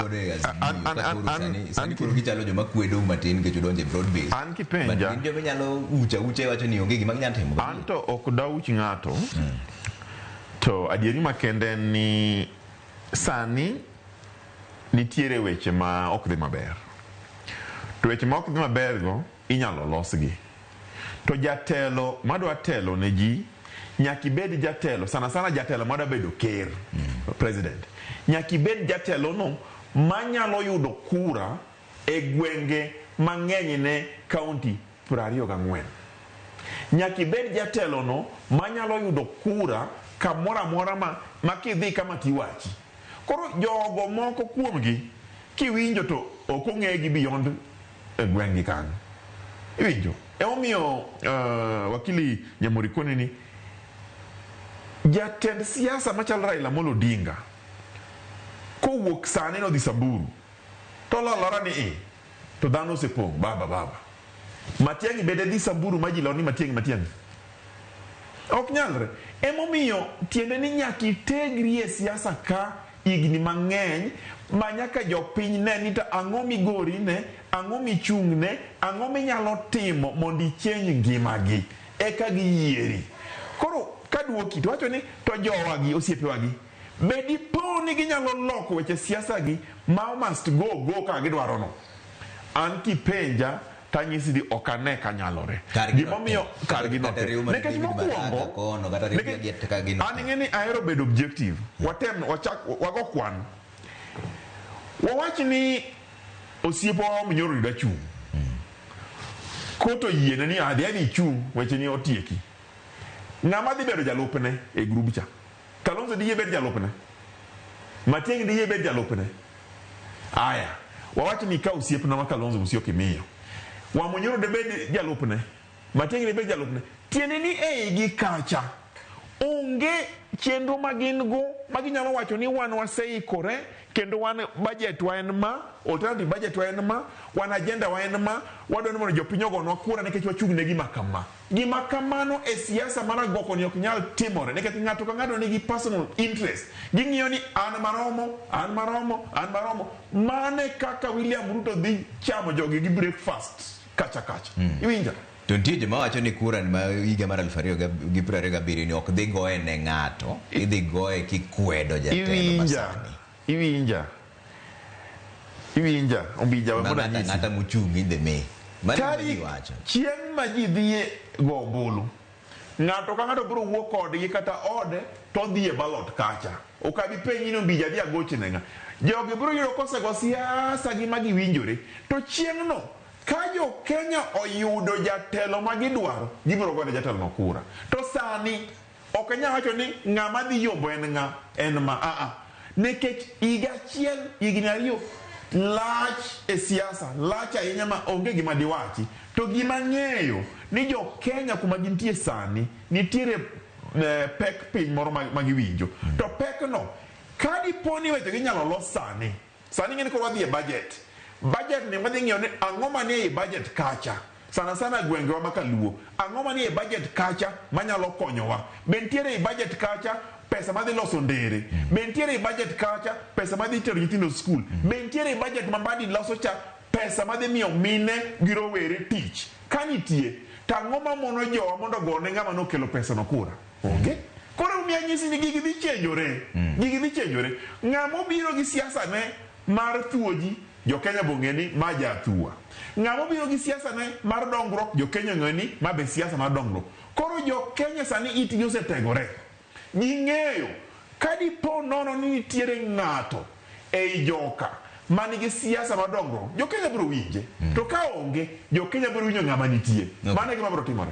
gode sani kuro gichalo joma kwedo matin ke chodonje broad base an kipenja but ndio nyalo uche wacho ni onge gima nyalo timo an to ok dauchi ng'ato to adieri makende ni sani nitiere weche ma ok dhi maber to weche ma ok dhi maber go inyalo losgi to jatelo madwa telo ne ji nyaki bed jatelo sana jatelo madwa bedo ker president nyaki bed jatelo no manyalo yudo kura e gwenge mang'eny ne county 24 nyaki bed jatelo no manyalo yudo kura kamora mora ma kidhi kama tiwachi koro jogo moko kuomgi kiwinjo to ok ong'egi beyond gweng'i kanyo iwinjo omiyo wakili Nyamorikoni ni jatend siasa machal Raila Amolo Odinga kowuok sani no dhi Samburu to lolora ni to dhano osepong' baba Matiang'i bede dhi Samburu ma ji lor ni Matiang'i ok nyalre emomiyo tiende ni nyaki tegri e siasa ka igni mang'eny ma nyaka jopiny ne ni to ang'o migori ne ang'o michung' ne ang'o minyalo timo mondo icheng ngimagi eka giyieri koro kaduoki to wacho ni to jowagi osiepewagi be dipo ni ginyalo loko weche siasa gi ma must go ka gidwaro no an kipenja tanyisi di okane kanyalore gimomiyo kargi no nekech mokwongo an ing'eni ahero bedo objective watem wago kwan wawach ni osiepo minyoro yuda chung koto yiene ni adhi chung weche ni otieki ng'ama dhi bedo jalupne e grup cha Kalonzo di yebed jalupne Matiang'i di yebed jalupne aya wawach ni ka osiepna ma Kalonzo Musyoki miyo Wamunyoro de bed jalupne Matiang'i de bed jalupne tiene ni gi kacha onge chenro magin go maginyalo wacho ni wan waseikore kendo wan budget wa en ma alternative budget wa en ma wan agenda wa en ma wadwani mondo jopiny ogonwa kura nikech wachung' ne gima kamano e siasa mar agoko ni ok nyal timore nikech ng'ato ka ng'ato nigi personal interest ging'iyo ni an maromo mane kaka William Ruto dhi chamo jogi gi breakfast kacha iwinja to nitie joma wacho ni kura ma higa mar 2027 ni ok dhi goye ne ng'ato idhi goye kikwedo jatelo masani iwinja ombija wa ng'ata muchung' in the me chieng' ma ji dhiye go ombulu ng'ato ka ng'ato biro wuok kodgi kata ode to dhi e ballot kacha okabi penyi ni ombija dhi agochne ng'a jogi biro yudo kosego siasa gi magiwinjore to chieng' no ka jo Kenya oyudo jatelo magidwaro gibiro gone jatelo no kura to sani ok nyalo wacho ni ng'ama dhi yombo en ma nekech higni ariyo lach e siasa lach ahinya ma onge gima diwachi to gima ng'eyo ni jo Kenya kuma gintie sani nitiere pek piny moro magiwinjo to pek no ka diponi weche ginyalo los sani ng'eni koro wadhi e budget ni wadhi ng'iyo ni ang'o manie e budget kacha sana gwengewa makaluo ang'o manie e budget kacha manyalo konyowa be nitiere e budget kacha pesa madhi loso ndere be nitiere e budget kacha pesa madhi tero nyithindo skul be nitiere e budget mambadi loso cha pesa madhi miyo mine gi rowere tich ka nitie tang'o mamono jowa mondo gone ng'ama nokelo pesa no kura onge koro miya nyisi ni gigi dhi chenjore ng'ama obiro gi siasa ne mar thuoji jo Kenya bong'eni ma jathua ng'ama obiro gi siasa ne mar dongruok jo Kenya ng'eni ma be siasa mar dongruok koro jo Kenya sani itgi osetegore ging'eyo ka dipo nono ni nitiere ng'ato ei joka manigi siasa mar dongruok jo Kenya biro winje to ka onge jo Kenya biro winjo ng'ama nitie mano e gima biro timore